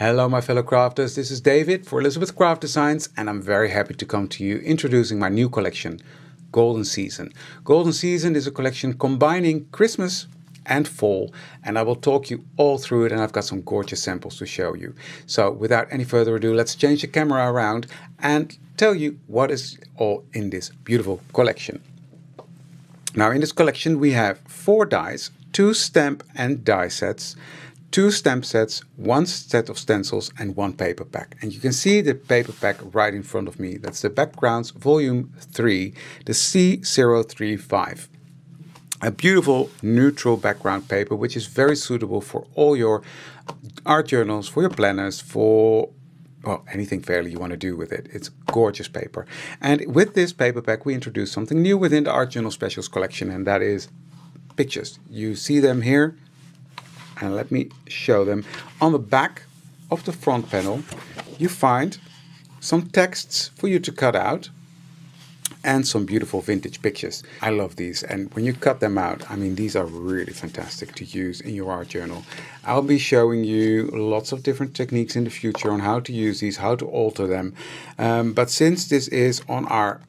Hello my fellow crafters, this is David for Elizabeth Craft Designs and I'm very happy to come to you introducing my new collection, Golden Season. Golden Season is a collection combining Christmas and fall, and I will talk you all through it, and I've got some gorgeous samples to show you. So without any further ado, let's change the camera around and tell you what is all in this beautiful collection. Now in this collection we have 4 dies, 2 stamp and die sets, 2 stamp sets, 1 set of stencils and 1 paper pack. And you can see the paper pack right in front of me. That's the Backgrounds Volume 3, the C035. A beautiful neutral background paper which is very suitable for all your art journals, for your planners, for anything fairly you want to do with it. It's gorgeous paper. And with this paper pack we introduced something new within the Art Journal Specials collection, and that is pictures. You see them here. And let me show them. On the back of the front panel you find some texts for you to cut out and some beautiful vintage pictures. I love these, and when you cut them out, I mean, these are really fantastic to use in your art journal. I'll be showing you lots of different techniques in the future on how to use these, how to alter them. But since this is on our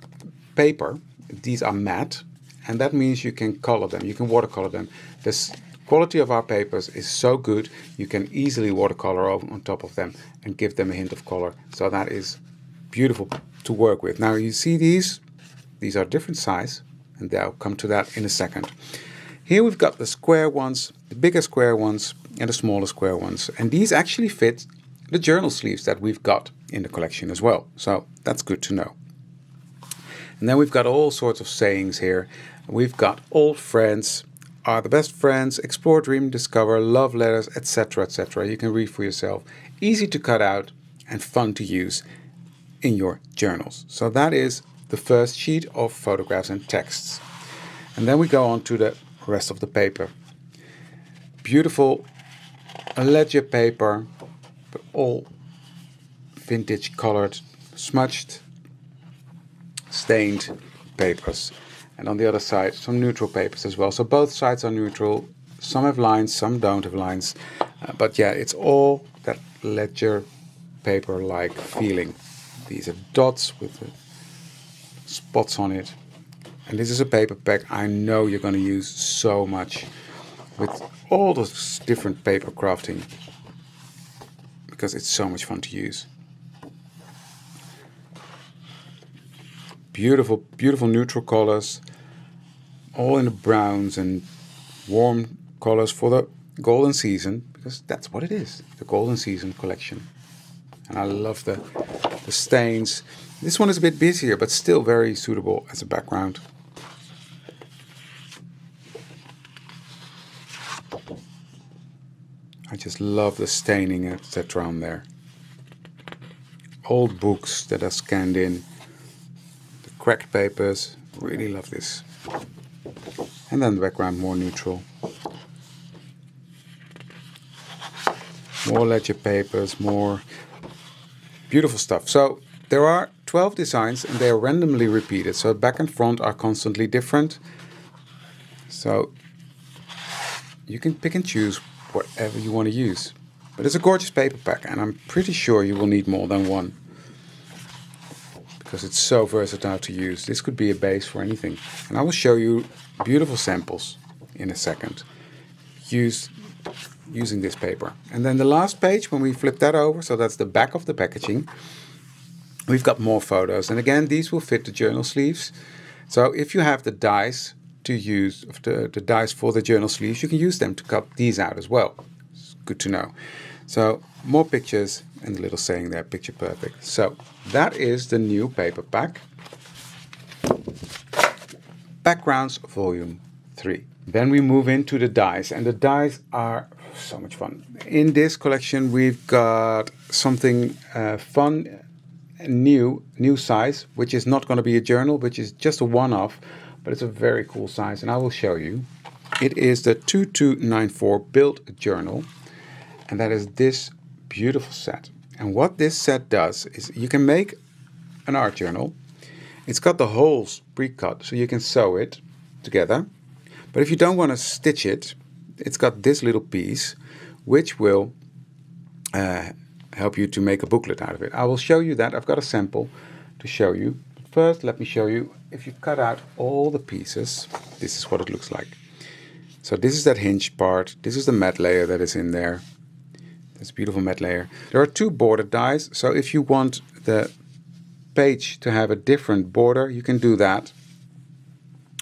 paper, these are matte, and that means you can color them, you can watercolor them. This quality of our papers is so good, you can easily watercolor on top of them and give them a hint of color. So that is beautiful to work with. Now you see these are different size, and I'll come to that in a second. Here we've got the square ones, the bigger square ones and the smaller square ones. And these actually fit the journal sleeves that we've got in the collection as well. So that's good to know. And then we've got all sorts of sayings here. We've got old friends, are the best friends, explore, dream, discover, love letters, etc., etc. You can read for yourself. Easy to cut out and fun to use in your journals. So that is the first sheet of photographs and texts. And then we go on to the rest of the paper. Beautiful ledger paper, but all vintage colored, smudged, stained papers. And on the other side, some neutral papers as well. So both sides are neutral. Some have lines, some don't have lines. But yeah, it's all that ledger paper-like feeling. These are dots with the spots on it. And this is a paper pack I know you're going to use so much with all those different paper crafting, because it's so much fun to use. Beautiful, beautiful neutral colors, all in the browns and warm colors for the Golden Season, because that's what it is, the Golden Season collection. And I love the stains. This one is a bit busier, but still very suitable as a background. I just love the staining, etc. on there. Old books that are scanned in. Cracked papers, really love this. And then the background more neutral. More ledger papers, more beautiful stuff. So there are 12 designs and they are randomly repeated. So back and front are constantly different. So you can pick and choose whatever you want to use. But it's a gorgeous paper pack, and I'm pretty sure you will need more than one, because it's so versatile to use. This could be a base for anything. And I will show you beautiful samples in a second using this paper. And then the last page, when we flip that over, so that's the back of the packaging, we've got more photos. And again, these will fit the journal sleeves. So if you have the dies to use, the dies for the journal sleeves, you can use them to cut these out as well. It's good to know. So more pictures and a little saying there, picture perfect. So that is the new paper pack. Backgrounds Volume 3. Then we move into the dies, and the dies are so much fun. In this collection we've got something fun and new size, which is not going to be a journal, which is just a one-off, but it's a very cool size, and I will show you. It is the 2294 Build Journal, and that is this beautiful set. And what this set does is you can make an art journal. It's got the holes pre-cut, so you can sew it together. But if you don't want to stitch it, it's got this little piece which will help you to make a booklet out of it. I will show you that. I've got a sample to show you. But first, let me show you, if you cut out all the pieces, this is what it looks like. So this is that hinge part. This is the matte layer that is in there. This beautiful matte layer. There are 2 border dies. So if you want the page to have a different border, you can do that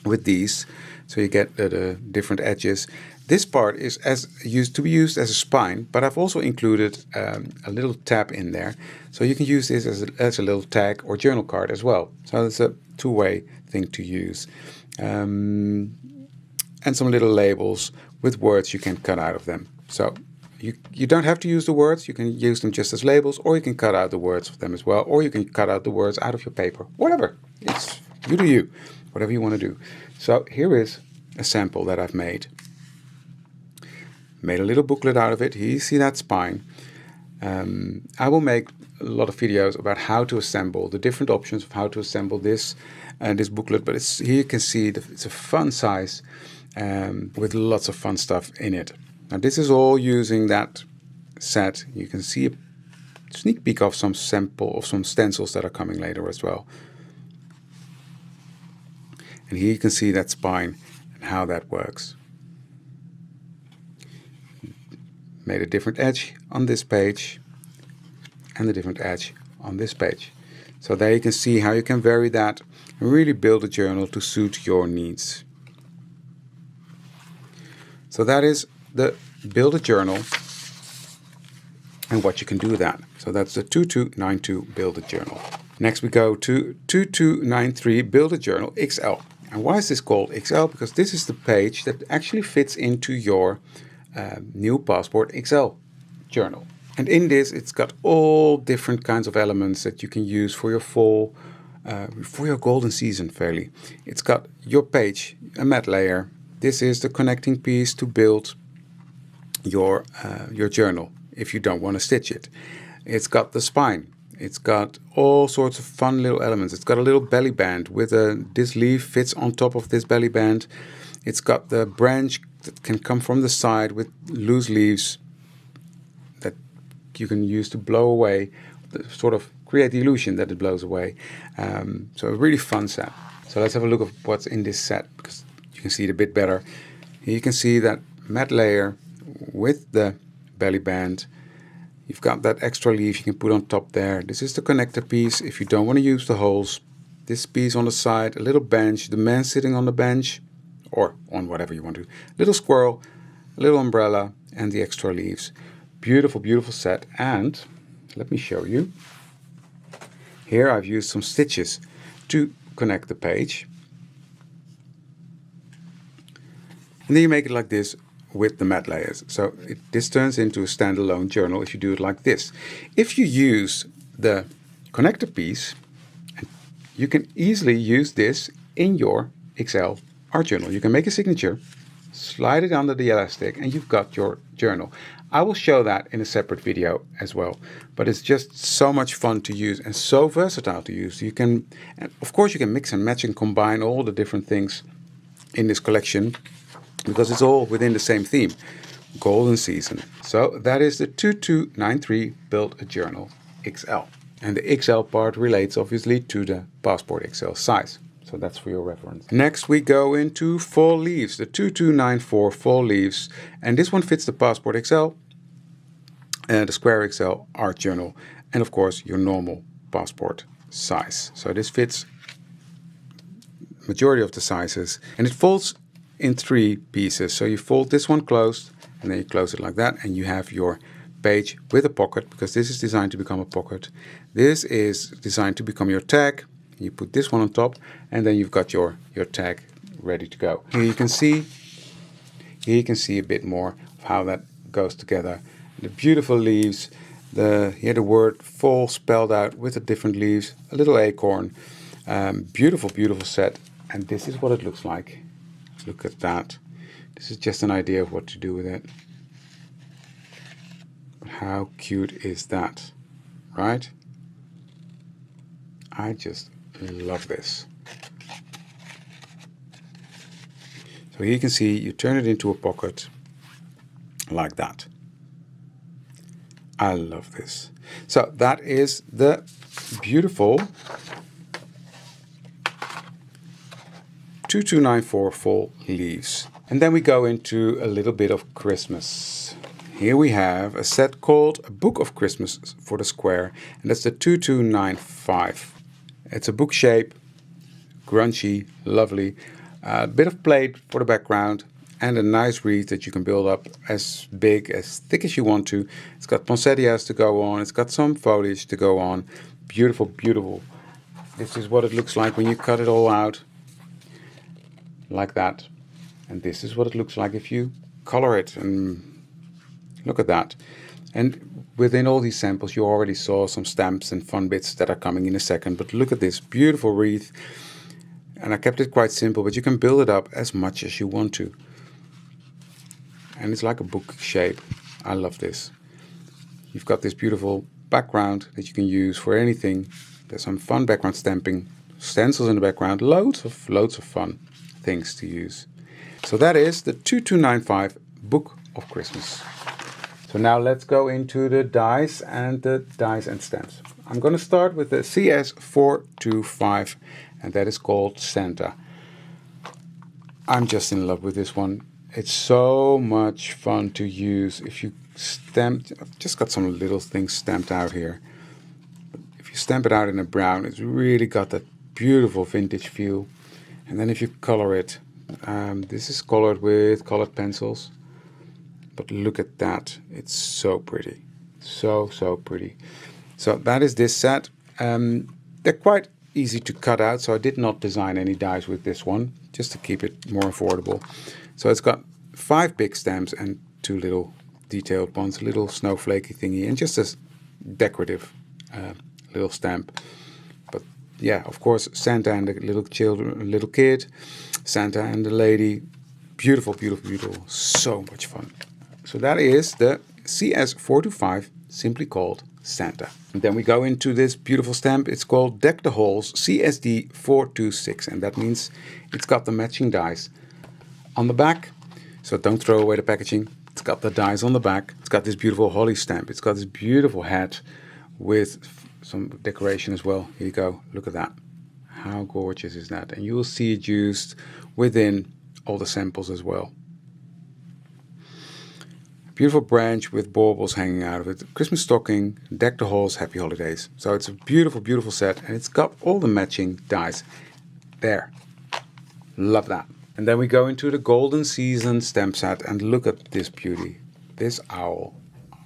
with these. So you get the different edges. This part is used to be used as a spine, but I've also included a little tab in there. So you can use this as a little tag or journal card as well. So it's a 2-way thing to use. And some little labels with words you can cut out of them. So you don't have to use the words, you can use them just as labels, or you can cut out the words of them as well, or you can cut out the words out of your paper. Whatever, it's you do you, whatever you want to do. So here is a sample that I've made. Made a little booklet out of it. Here you see that spine. I will make a lot of videos about how to assemble, the different options of how to assemble this booklet, but here you can see it's a fun size with lots of fun stuff in it. Now this is all using that set. You can see a sneak peek of some sample of some stencils that are coming later as well. And here you can see that spine and how that works. Made a different edge on this page and a different edge on this page. So there you can see how you can vary that and really build a journal to suit your needs. So that is the build a journal and what you can do with that. So that's the 2292 build a journal. Next we go to 2293 build a journal XL. And why is this called XL? Because this is the page that actually fits into your new Passport XL journal. And in this it's got all different kinds of elements that you can use for your fall, for your golden season fairly. It's got your page, a matte layer. This is the connecting piece to build your journal if you don't want to stitch it. It's got the spine. It's got all sorts of fun little elements. It's got a little belly band with this leaf fits on top of this belly band. It's got the branch that can come from the side with loose leaves that you can use to blow away, sort of create the illusion that it blows away. So a really fun set. So let's have a look at what's in this set because you can see it a bit better. Here you can see that matte layer with the belly band. You've got that extra leaf you can put on top there. This is the connector piece if you don't want to use the holes. This piece on the side, a little bench, the man sitting on the bench or on whatever you want to. Little squirrel, a little umbrella and the extra leaves. Beautiful, beautiful set. And let me show you. Here I've used some stitches to connect the page. And then you make it like this with the matte layers. So this turns into a standalone journal if you do it like this. If you use the connector piece, you can easily use this in your XL art journal. You can make a signature, slide it under the elastic, and you've got your journal. I will show that in a separate video as well, but it's just so much fun to use and so versatile to use. You can, and of course you can mix and match and combine all the different things in this collection because it's all within the same theme, golden season. So that is the 2293 Build a Journal XL. And the XL part relates obviously to the Passport XL size. So that's for your reference. Next we go into fall leaves, the 2294 fall leaves. And this one fits the Passport XL, the Square XL art journal, and of course your normal Passport size. So this fits majority of the sizes, and it folds in 3 pieces. So you fold this one closed, and then you close it like that, and you have your page with a pocket, because this is designed to become a pocket. This is designed to become your tag. You put this one on top, and then you've got your tag ready to go. Here you can see a bit more of how that goes together. The beautiful leaves, here the word fall spelled out with the different leaves, a little acorn. Beautiful, beautiful set. And this is what it looks like. Look at that. This is just an idea of what to do with it. But how cute is that, right? I just love this. So here you can see you turn it into a pocket like that. I love this. So that is the beautiful 2294 fall leaves. And then we go into a little bit of Christmas. Here we have a set called A Book of Christmas for the Square, and that's the 2295. It's a book shape, grungy, lovely, a bit of plate for the background, and a nice wreath that you can build up as big, as thick as you want to. It's got poinsettias to go on, it's got some foliage to go on. Beautiful, beautiful. This is what it looks like when you cut it all out, like that. And this is what it looks like if you color it, and look at that. And within all these samples you already saw some stamps and fun bits that are coming in a second, but look at this beautiful wreath. And I kept it quite simple, but you can build it up as much as you want to. And it's like a book shape. I love this. You've got this beautiful background that you can use for anything. There's some fun background stamping, stencils in the background, loads of fun things to use. So that is the 2295 Book of Christmas. So now let's go into the dies and stamps. I'm going to start with the CS425, and that is called Santa. I'm just in love with this one. It's so much fun to use. If you stamp, I've just got some little things stamped out here. If you stamp it out in a brown, it's really got that beautiful vintage feel. And then if you color it, this is colored with colored pencils. But look at that. It's so pretty. So pretty. So that is this set. They're quite easy to cut out, so I did not design any dies with this one, just to keep it more affordable. So it's got 5 big stamps and 2 little detailed ones, a little snowflakey thingy, and just a decorative little stamp. But yeah, of course, Santa and the little kid, Santa and the lady, beautiful, beautiful, beautiful, so much fun. So that is the CS425, simply called Santa. And then we go into this beautiful stamp. It's called Deck the Halls CSD426, and that means it's got the matching dies on the back. So don't throw away the packaging. It's got the dies on the back. It's got this beautiful holly stamp. It's got this beautiful hat with some decoration as well. Here you go. Look at that. How gorgeous is that? And you will see it used within all the samples as well. Beautiful branch with baubles hanging out of it. Christmas stocking, Deck the Halls, Happy Holidays. So it's a beautiful, beautiful set, and it's got all the matching dies there. Love that. And then we go into the Golden Season stamp set, and look at this beauty. This owl.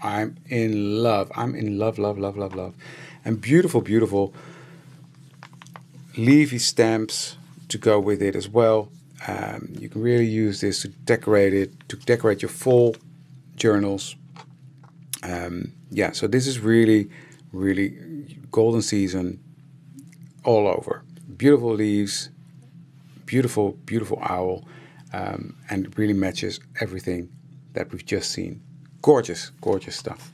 I'm in love. I'm in love, love, love, love, love. And beautiful, beautiful leafy stamps to go with it as well. You can really use this to decorate it, to decorate your fall journals. Yeah, so this is really, really Golden Season all over. Beautiful leaves, beautiful, beautiful owl, and it really matches everything that we've just seen. Gorgeous, gorgeous stuff.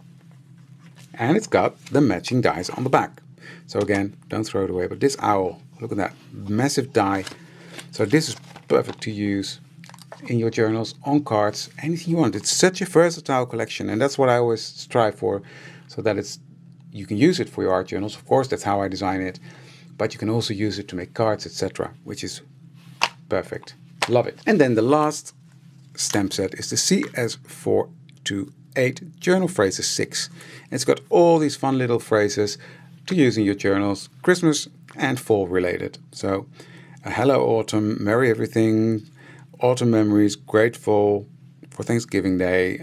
And it's got the matching dies on the back. So again, don't throw it away. But this owl, look at that, massive die. So this is perfect to use in your journals, on cards, anything you want. It's such a versatile collection, and that's what I always strive for, so that you can use it for your art journals. Of course, that's how I design it, but you can also use it to make cards, etc., which is perfect. Love it. And then the last stamp set is the CS428 Journal Phrases 6. And it's got all these fun little phrases to use in your journals, Christmas and fall related. So, hello autumn, merry everything, autumn memories, grateful for Thanksgiving Day,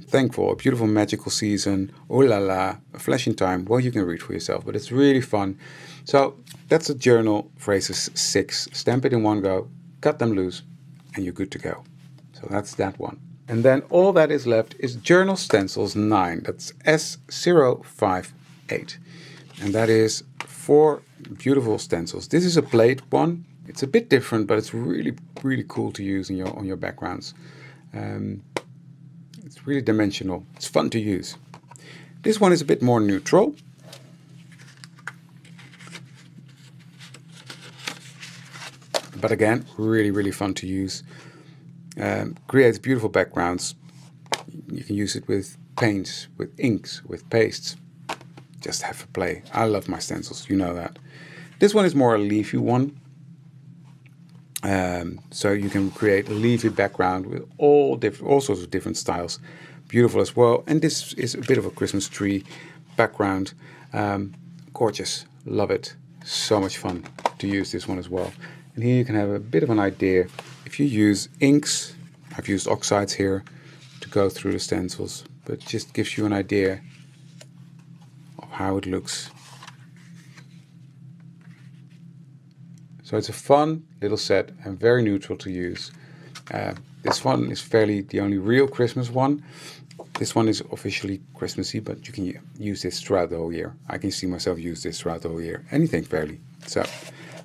thankful, a beautiful magical season, oh la la, a flashing time. Well, you can read for yourself, but it's really fun. So that's a Journal Phrases 6. Stamp it in one go, cut them loose, and you're good to go. So that's that one. And then all that is left is Journal Stencils 9. That's S058. And that is 4 beautiful stencils. This is a plate one. It's a bit different, but it's really, really cool to use on your backgrounds. It's really dimensional. It's fun to use. This one is a bit more neutral. But again, really, really fun to use. Creates beautiful backgrounds. You can use it with paints, with inks, with pastes. Just have a play. I love my stencils, you know that. This one is more a leafy one. So you can create a leafy background with all sorts of different styles. Beautiful as well. And this is a bit of a Christmas tree background. Gorgeous. Love it. So much fun to use this one as well. And here you can have a bit of an idea. If you use inks, I've used oxides here to go through the stencils, but it just gives you an idea of how it looks. So it's a fun little set and very neutral to use. This one is fairly the only real Christmas one. This one is officially Christmassy, but you can use this throughout the whole year. I can see myself use this throughout the whole year. Anything fairly. So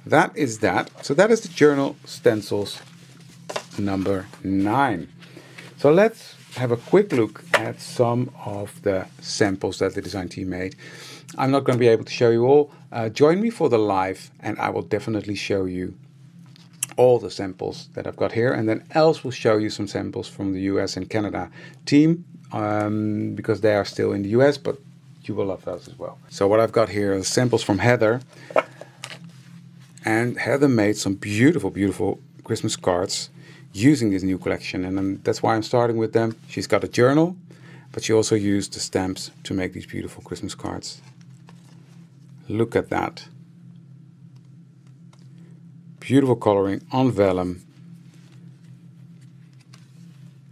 that is that. So that is the journal stencils number 9. So let's have a quick look at some of the samples that the design team made. I'm not going to be able to show you all. Join me for the live and I will definitely show you all the samples that I've got here, and then Els will show you some samples from the US and Canada team because they are still in the US, but you will love those as well. So what I've got here are samples from Heather, and Heather made some beautiful, beautiful Christmas cards using this new collection, and that's why I'm starting with them. She's got a journal, but she also used the stamps to make these beautiful Christmas cards. Look at that. Beautiful coloring on vellum.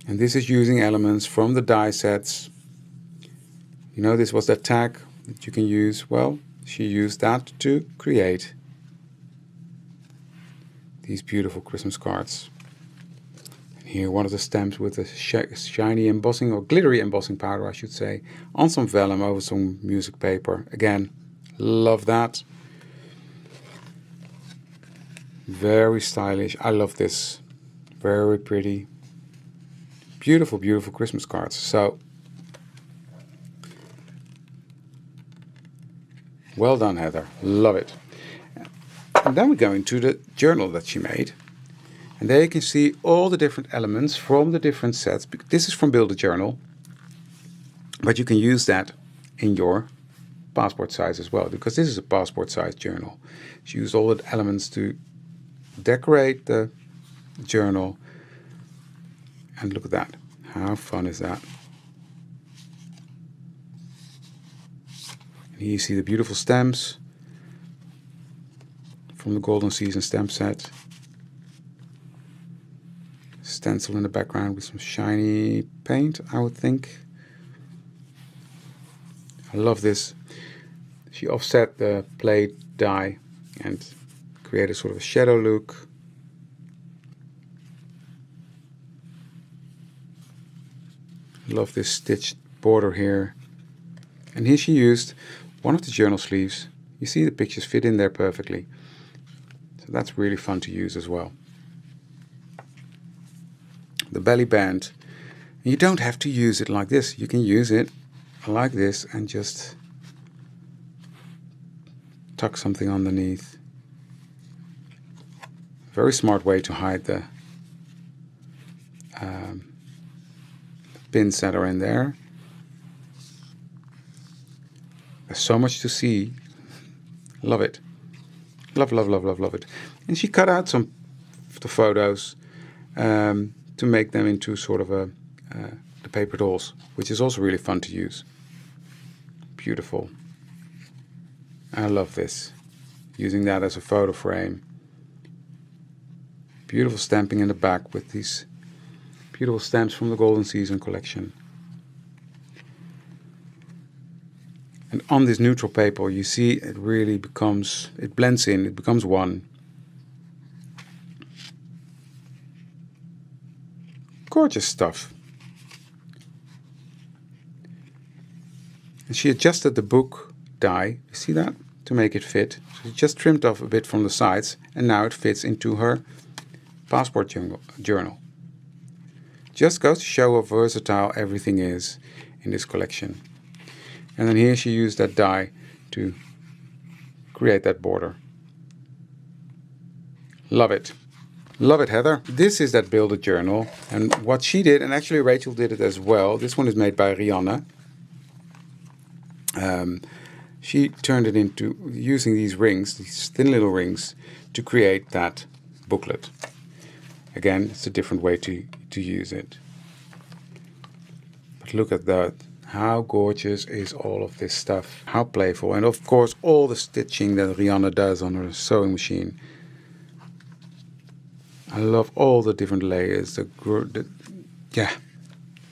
And this is using elements from the die sets. You know, this was that tag that you can use. Well, she used that to create these beautiful Christmas cards. And here one of the stamps with a shiny embossing, or glittery embossing powder I should say, on some vellum over some music paper. Again, love that. Very stylish. I love this. Very pretty. Beautiful, beautiful Christmas cards. So, well done, Heather. Love it. And then we go into the journal that she made. And there you can see all the different elements from the different sets. This is from Build a Journal. But you can use that in your passport size as well, because this is a passport size journal. She used all the elements to decorate the journal, and look at that. How fun is that? And here you see the beautiful stamps from the Golden Season stamp set. Stencil in the background with some shiny paint, I would think. I love this. She offset the plate die and create a sort of a shadow look. Love this stitched border here. And here she used one of the journal sleeves. You see the pictures fit in there perfectly. So that's really fun to use as well. The belly band. And you don't have to use it like this. You can use it like this and just tuck something underneath. Very smart way to hide the pins that are in there. There's so much to see. Love it. Love, love, love, love, love it. And she cut out some of the photos to make them into sort of the paper dolls, which is also really fun to use. Beautiful. I love this. Using that as a photo frame. Beautiful stamping in the back with these beautiful stamps from the Golden Season collection. And on this neutral paper, you see it really becomes, it blends in, it becomes one. Gorgeous stuff. And she adjusted the book die, you see that? To make it fit. So she just trimmed off a bit from the sides, and now it fits into her passport journal. Just goes to show how versatile everything is in this collection. And then here she used that die to create that border. Love it. Love it, Heather. This is that Build a Journal. And what she did, and actually Rachel did it as well. This one is made by Rianne. She turned it into using these rings, these thin little rings, to create that booklet. Again, it's a different way to use it. But look at that. How gorgeous is all of this stuff? How playful. And of course, all the stitching that Rianne does on her sewing machine. I love all the different layers. Yeah,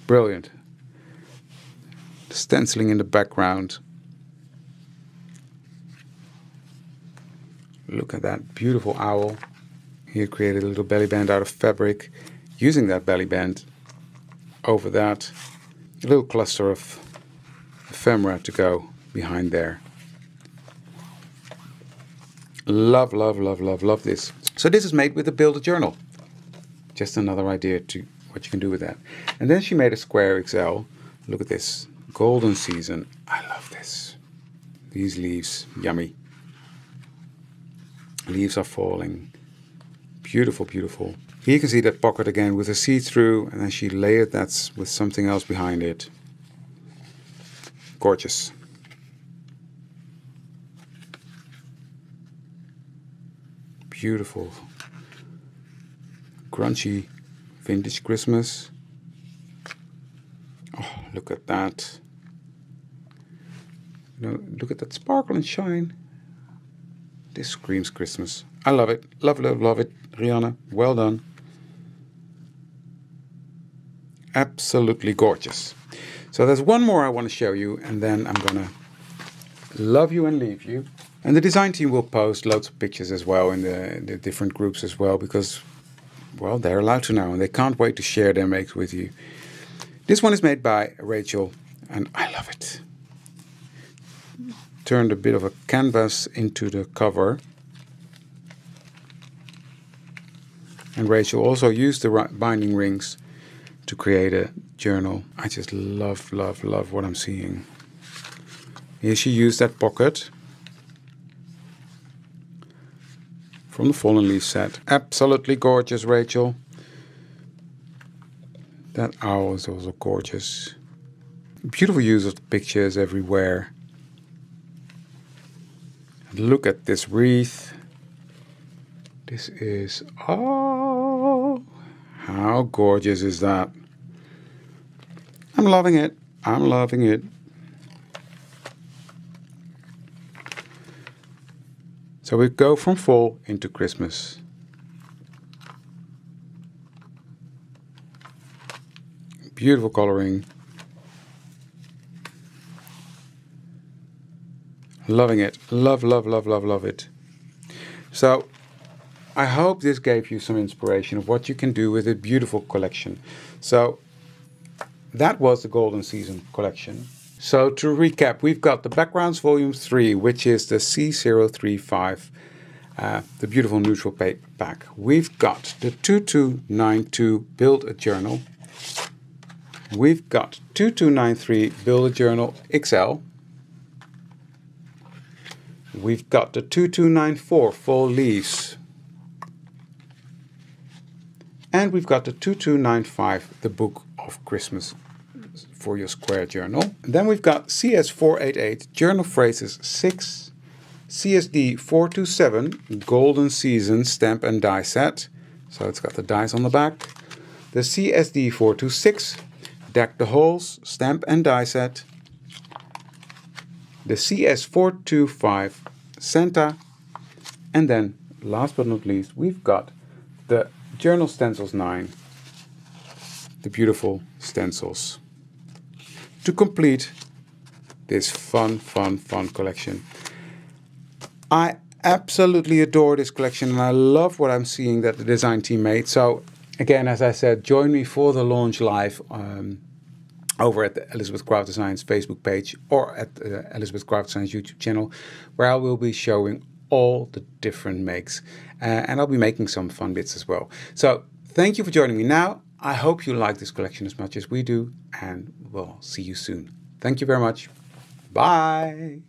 brilliant. The stenciling in the background. Look at that beautiful owl. Here created a little belly band out of fabric. Using that belly band over that. A little cluster of ephemera to go behind there. Love, love, love, love, love this. So this is made with the Build a Journal. Just another idea to what you can do with that. And then she made a square XL. Look at this. Golden season. I love this. These leaves, yummy. Leaves are falling. Beautiful, beautiful. Here you can see that pocket again with a see-through, and then she layered that with something else behind it. Gorgeous. Beautiful. Grungy vintage Christmas. Oh, look at that. You know, look at that sparkle and shine. This screams Christmas. I love it. Love, love, love it. Rianne, well done. Absolutely gorgeous. So there's one more I want to show you, and then I'm going to love you and leave you. And the design team will post loads of pictures as well in the different groups as well, because, well, they're allowed to now, and they can't wait to share their makes with you. This one is made by Rachel, and I love it. Turned a bit of a canvas into the cover. And Rachel also used the binding rings to create a journal. I just love, love, love what I'm seeing. Here she used that pocket from the Fallen Leaf set. Absolutely gorgeous, Rachel. That owl is also gorgeous. Beautiful use of the pictures everywhere. Look at this wreath. This is, oh, how gorgeous is that? I'm loving it. I'm loving it. So we go from fall into Christmas. Beautiful coloring. Loving it. Love, love, love, love, love it. So I hope this gave you some inspiration of what you can do with a beautiful collection. So that was the Golden Season collection. So to recap, we've got the Backgrounds Volume 3, which is the C035, the beautiful neutral paper pack. We've got the 2292 Build a Journal. We've got 2293 Build a Journal XL. We've got the 2294 Fall Leaves. And we've got the 2295, the Book of Christmas for your square journal. And then we've got CS488, Journal Phrases 6, CSD 427, Golden Season Stamp and Die Set. So it's got the dies on the back. The CSD 426, Deck the Holes, Stamp and Die Set. The CS425, Santa. And then, last but not least, we've got the Journal Stencils 9, the beautiful stencils, to complete this fun, fun, fun collection. I absolutely adore this collection, and I love what I'm seeing that the design team made. So again, as I said, join me for the launch live over at the Elizabeth Craft Designs Facebook page or at the Elizabeth Craft Designs YouTube channel, where I will be showing all the different makes, and I'll be making some fun bits as well. So thank you for joining me now. I hope you like this collection as much as we do, and we'll see you soon. Thank you very much. Bye.